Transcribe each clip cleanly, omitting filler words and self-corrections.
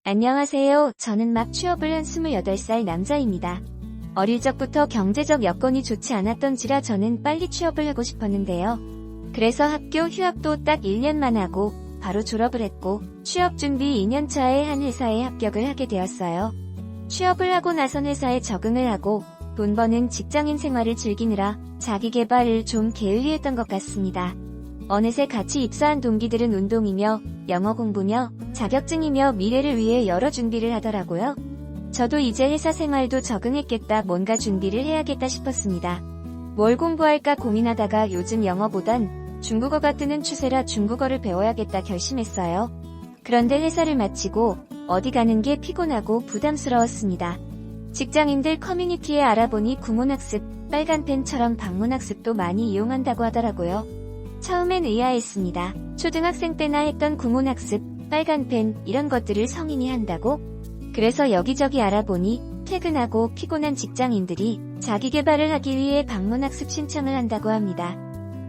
안녕하세요. 저는 막 취업을 한 28살 남자입니다. 어릴 적부터 경제적 여건이 좋지 않았던지라 저는 빨리 취업을 하고 싶었는데요. 그래서 학교 휴학도 딱 1년만 하고 바로 졸업을 했고 취업 준비 2년차에 한 회사에 합격을 하게 되었어요. 취업을 하고 나선 회사에 적응을 하고 돈 버는 직장인 생활을 즐기느라 자기 개발을 좀 게을리했던 것 같습니다. 어느새 같이 입사한 동기들은 운동이며 영어 공부며 자격증이며 미래를 위해 여러 준비를 하더라고요. 저도 이제 회사 생활도 적응했겠다, 뭔가 준비를 해야겠다 싶었습니다. 뭘 공부할까 고민하다가 요즘 영어보단 중국어가 뜨는 추세라 중국어를 배워야겠다 결심했어요. 그런데 회사를 마치고 어디 가는 게 피곤하고 부담스러웠습니다. 직장인들 커뮤니티에 알아보니 구몬학습, 빨간펜처럼 방문학습도 많이 이용한다고 하더라고요. 처음엔 의아했습니다. 초등학생 때나 했던 구몬학습, 빨간펜 이런 것들을 성인이 한다고? 그래서 여기저기 알아보니 퇴근하고 피곤한 직장인들이 자기계발을 하기 위해 방문학습 신청을 한다고 합니다.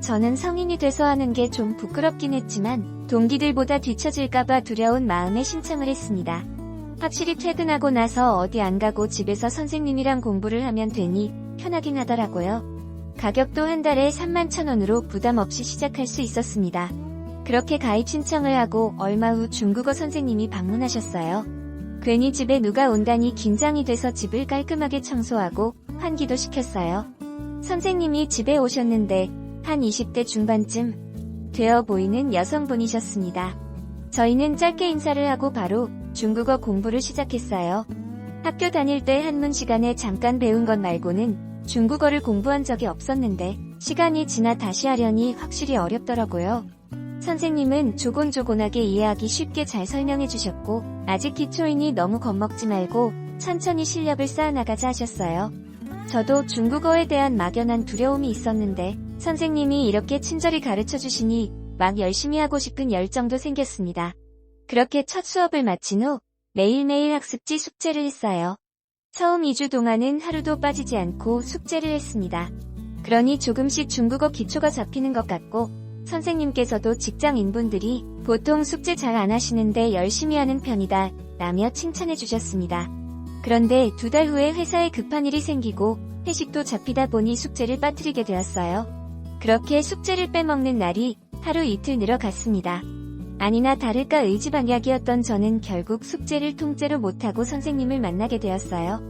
저는 성인이 돼서 하는 게 좀 부끄럽긴 했지만 동기들보다 뒤처질까봐 두려운 마음에 신청을 했습니다. 확실히 퇴근하고 나서 어디 안 가고 집에서 선생님이랑 공부를 하면 되니 편하긴 하더라고요. 가격도 한 달에 31,000원으로 부담 없이 시작할 수 있었습니다. 그렇게 가입 신청을 하고 얼마 후 중국어 선생님이 방문하셨어요. 괜히 집에 누가 온다니 긴장이 돼서 집을 깔끔하게 청소하고 환기도 시켰어요. 선생님이 집에 오셨는데 한 20대 중반쯤 되어 보이는 여성분이셨습니다. 저희는 짧게 인사를 하고 바로 중국어 공부를 시작했어요. 학교 다닐 때 한문 시간에 잠깐 배운 것 말고는 중국어를 공부한 적이 없었는데 시간이 지나 다시 하려니 확실히 어렵더라고요. 선생님은 조곤조곤하게 이해하기 쉽게 잘 설명해 주셨고 아직 기초이니 너무 겁먹지 말고 천천히 실력을 쌓아나가자 하셨어요. 저도 중국어에 대한 막연한 두려움이 있었는데 선생님이 이렇게 친절히 가르쳐 주시니 막 열심히 하고 싶은 열정도 생겼습니다. 그렇게 첫 수업을 마친 후 매일매일 학습지 숙제를 했어요. 처음 2주 동안은 하루도 빠지지 않고 숙제를 했습니다. 그러니 조금씩 중국어 기초가 잡히는 것 같고 선생님께서도 직장인분들이 보통 숙제 잘 안 하시는데 열심히 하는 편이다 라며 칭찬해 주셨습니다. 그런데 2달 후에 회사에 급한 일이 생기고 회식도 잡히다 보니 숙제를 빠뜨리게 되었어요. 그렇게 숙제를 빼먹는 날이 하루 이틀 늘어갔습니다. 아니나 다를까 의지박약이었던 저는 결국 숙제를 통째로 못하고 선생님을 만나게 되었어요.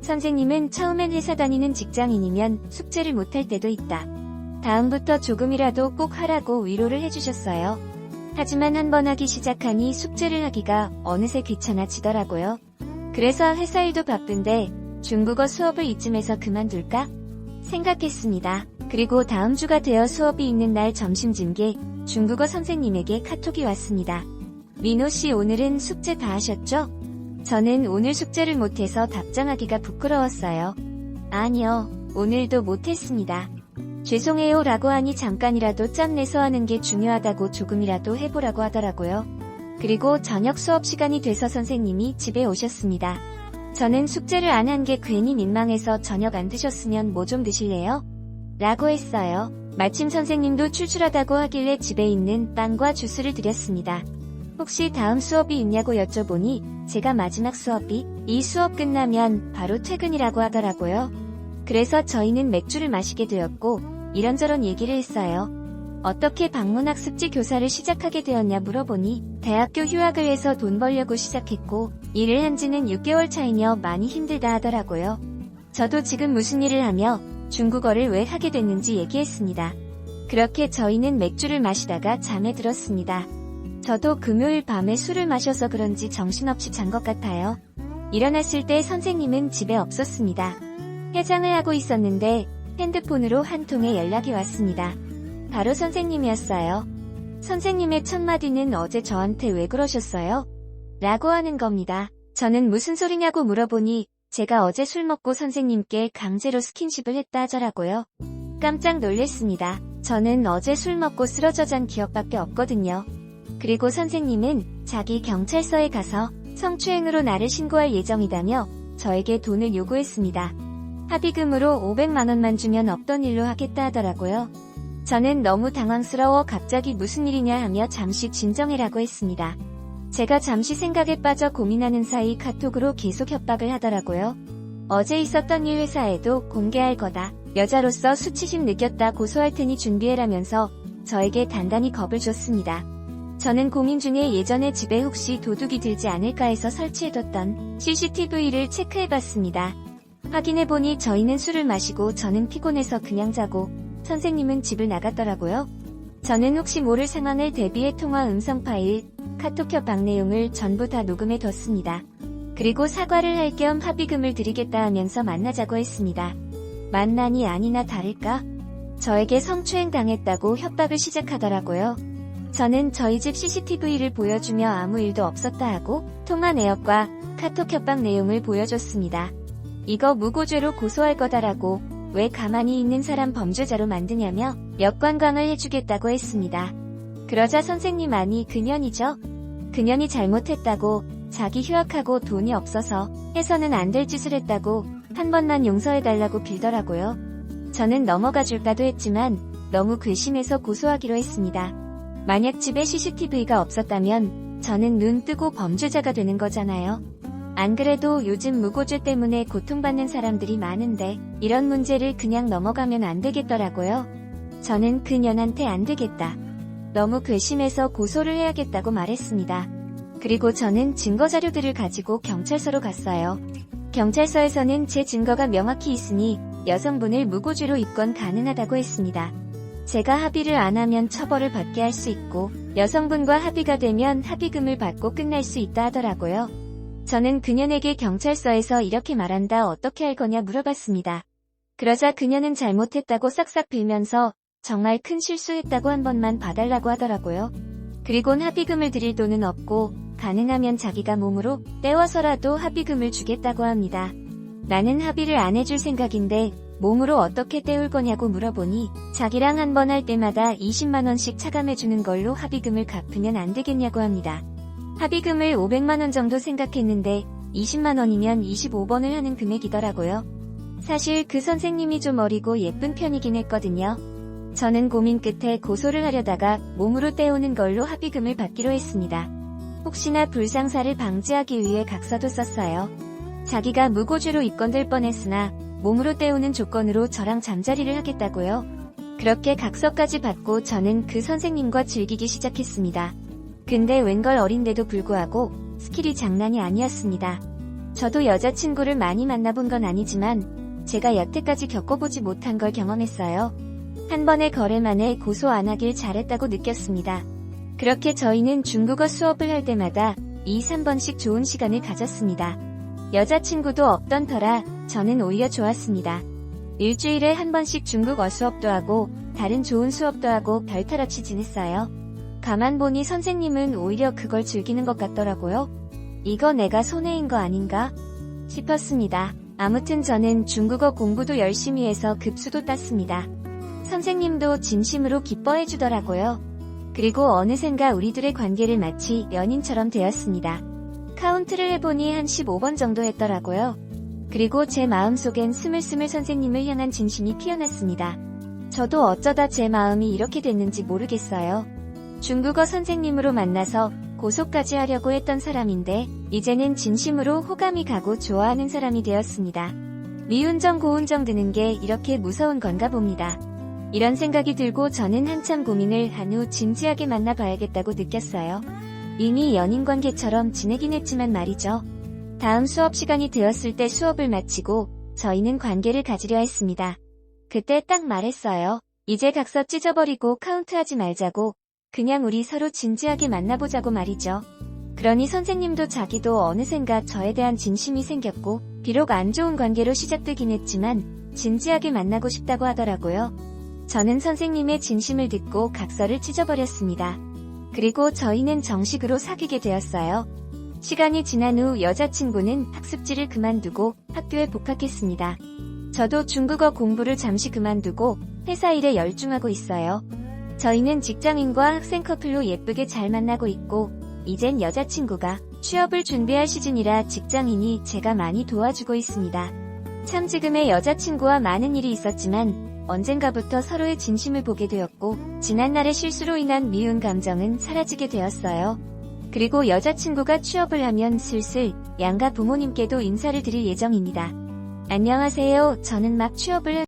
선생님은 처음엔 회사 다니는 직장인이면 숙제를 못할 때도 있다. 다음부터 조금이라도 꼭 하라고 위로를 해주셨어요. 하지만 한번 하기 시작하니 숙제를 하기가 어느새 귀찮아지더라고요. 그래서 회사 일도 바쁜데 중국어 수업을 이쯤에서 그만둘까 생각했습니다. 그리고 다음 주가 되어 수업이 있는 날 점심쯤게 중국어 선생님에게 카톡이 왔습니다. 민호씨, 오늘은 숙제 다 하셨죠? 저는 오늘 숙제를 못해서 답장하기가 부끄러웠어요. 아니요, 오늘도 못했습니다. 죄송해요 라고 하니 잠깐이라도 짬내서 하는 게 중요하다고 조금이라도 해보라고 하더라고요. 그리고 저녁 수업 시간이 돼서 선생님이 집에 오셨습니다. 저는 숙제를 안 한 게 괜히 민망해서 저녁 안 드셨으면 뭐 좀 드실래요? 라고 했어요. 마침 선생님도 출출하다고 하길래 집에 있는 빵과 주스를 드렸습니다. 혹시 다음 수업이 있냐고 여쭤보니 제가 마지막 수업이 이 수업 끝나면 바로 퇴근이라고 하더라고요. 그래서 저희는 맥주를 마시게 되었고 이런저런 얘기를 했어요. 어떻게 방문학습지 교사를 시작하게 되었냐 물어보니 대학교 휴학을 해서 돈 벌려고 시작했고 일을 한 지는 6개월 차이며 많이 힘들다 하더라고요. 저도 지금 무슨 일을 하며 중국어를 왜 하게 됐는지 얘기했습니다. 그렇게 저희는 맥주를 마시다가 잠에 들었습니다. 저도 금요일 밤에 술을 마셔서 그런지 정신없이 잔 것 같아요. 일어났을 때 선생님은 집에 없었습니다. 해장을 하고 있었는데 핸드폰으로 한 통의 연락이 왔습니다. 바로 선생님이었어요. 선생님의 첫 마디는 어제 저한테 왜 그러셨어요? 라고 하는 겁니다. 저는 무슨 소리냐고 물어보니 제가 어제 술 먹고 선생님께 강제로 스킨십을 했다 하더라고요. 깜짝 놀랐습니다. 저는 어제 술 먹고 쓰러져 잔 기억밖에 없거든요. 그리고 선생님은 자기 경찰서에 가서 성추행으로 나를 신고할 예정이다며 저에게 돈을 요구했습니다. 합의금으로 500만 원만 주면 없던 일로 하겠다 하더라고요. 저는 너무 당황스러워 갑자기 무슨 일이냐 하며 잠시 진정해라고 했습니다. 제가 잠시 생각에 빠져 고민하는 사이 카톡으로 계속 협박을 하더라고요. 어제 있었던 일 회사에도 공개할 거다. 여자로서 수치심 느꼈다. 고소할 테니 준비해라면서 저에게 단단히 겁을 줬습니다. 저는 고민 중에 예전에 집에 혹시 도둑이 들지 않을까 해서 설치해뒀던 CCTV를 체크해봤습니다. 확인해보니 저희는 술을 마시고 저는 피곤해서 그냥 자고 선생님은 집을 나갔더라고요. 저는 혹시 모를 상황을 대비해 통화 음성 파일, 카톡 협박 내용을 전부 다 녹음해뒀습니다. 그리고 사과를 할 겸 합의금을 드리겠다 하면서 만나자고 했습니다. 만나니 아니나 다를까? 저에게 성추행 당했다고 협박을 시작하더라고요. 저는 저희 집 CCTV를 보여주며 아무 일도 없었다 하고 통화 내역과 카톡 협박 내용을 보여줬습니다. 이거 무고죄로 고소할 거다라고 왜 가만히 있는 사람 범죄자로 만드냐며 역관광을 해주겠다고 했습니다. 그러자 선생님 아니 그년이죠. 그년이 잘못했다고 자기 휴학하고 돈이 없어서 해서는 안 될 짓을 했다고 한 번만 용서해달라고 빌더라고요. 저는 넘어가 줄까도 했지만 너무 괘씸해서 고소하기로 했습니다. 만약 집에 CCTV가 없었다면 저는 눈 뜨고 범죄자가 되는 거잖아요. 안 그래도 요즘 무고죄 때문에 고통받는 사람들이 많은데 이런 문제를 그냥 넘어가면 안 되겠더라고요. 저는 그년한테 안 되겠다. 너무 괘씸해서 고소를 해야겠다고 말했습니다. 그리고 저는 증거자료들을 가지고 경찰서로 갔어요. 경찰서에서는 제 증거가 명확히 있으니 여성분을 무고죄로 입건 가능하다고 했습니다. 제가 합의를 안 하면 처벌을 받게 할 수 있고 여성분과 합의가 되면 합의금을 받고 끝날 수 있다 하더라고요. 저는 그년에게 경찰서에서 이렇게 말한다 어떻게 할 거냐 물어봤습니다. 그러자 그녀는 잘못했다고 싹싹 빌면서 정말 큰 실수했다고 한 번만 봐달라고 하더라고요. 그리곤 합의금을 드릴 돈은 없고 가능하면 자기가 몸으로 떼워서라도 합의금을 주겠다고 합니다. 나는 합의를 안 해줄 생각인데 몸으로 어떻게 떼울 거냐고 물어보니 자기랑 한 번 할 때마다 20만원씩 차감해주는 걸로 합의금을 갚으면 안 되겠냐고 합니다. 합의금을 500만원 정도 생각했는데 20만원이면 25번을 하는 금액이더라고요. 사실 그 선생님이 좀 어리고 예쁜 편이긴 했거든요. 저는 고민 끝에 고소를 하려다가 몸으로 떼우는 걸로 합의금을 받기로 했습니다. 혹시나 불상사를 방지하기 위해 각서도 썼어요. 자기가 무고죄로 입건될 뻔했으나 몸으로 떼우는 조건으로 저랑 잠자리를 하겠다고요. 그렇게 각서까지 받고 저는 그 선생님과 즐기기 시작했습니다. 근데 웬걸 어린데도 불구하고 스킬이 장난이 아니었습니다. 저도 여자친구를 많이 만나본 건 아니지만 제가 여태까지 겪어보지 못한 걸 경험했어요. 한 번의 거래만에 고소 안 하길 잘했다고 느꼈습니다. 그렇게 저희는 중국어 수업을 할 때마다 2, 3번씩 좋은 시간을 가졌습니다. 여자친구도 없던 터라 저는 오히려 좋았습니다. 일주일에 한 번씩 중국어 수업도 하고 다른 좋은 수업도 하고 별탈없이 지냈어요. 가만 보니 선생님은 오히려 그걸 즐기는 것 같더라고요. 이거 내가 손해인 거 아닌가 싶었습니다. 아무튼 저는 중국어 공부도 열심히 해서 급수도 땄습니다. 선생님도 진심으로 기뻐해 주더라고요. 그리고 어느샌가 우리들의 관계를 마치 연인처럼 되었습니다. 카운트를 해보니 한 15번 정도 했더라고요. 그리고 제 마음속엔 스물스물 선생님을 향한 진심이 피어났습니다. 저도 어쩌다 제 마음이 이렇게 됐는지 모르겠어요. 중국어 선생님으로 만나서 고소까지 하려고 했던 사람인데 이제는 진심으로 호감이 가고 좋아하는 사람이 되었습니다. 미운정 고운정 드는 게 이렇게 무서운 건가 봅니다. 이런 생각이 들고 저는 한참 고민을 한 후 진지하게 만나봐야겠다고 느꼈어요. 이미 연인관계처럼 지내긴 했지만 말이죠. 다음 수업 시간이 되었을 때 수업을 마치고 저희는 관계를 가지려 했습니다. 그때 딱 말했어요. 이제 각서 찢어버리고 카운트하지 말자고. 그냥 우리 서로 진지하게 만나보자고 말이죠. 그러니 선생님도 자기도 어느샌가 저에 대한 진심이 생겼고 비록 안 좋은 관계로 시작되긴 했지만 진지하게 만나고 싶다고 하더라고요. 저는 선생님의 진심을 듣고 각서를 찢어버렸습니다. 그리고 저희는 정식으로 사귀게 되었어요. 시간이 지난 후 여자친구는 학습지를 그만두고 학교에 복학했습니다. 저도 중국어 공부를 잠시 그만두고 회사 일에 열중하고 있어요. 저희는 직장인과 학생 커플로 예쁘게 잘 만나고 있고 이젠 여자친구가 취업을 준비할 시즌이라 직장인이 제가 많이 도와주고 있습니다. 참 지금의 여자친구와 많은 일이 있었지만 언젠가부터 서로의 진심을 보게 되었고 지난날의 실수로 인한 미운 감정은 사라지게 되었어요. 그리고 여자친구가 취업을 하면 슬슬 양가 부모님께도 인사를 드릴 예정입니다. 안녕하세요. 저는 막 취업을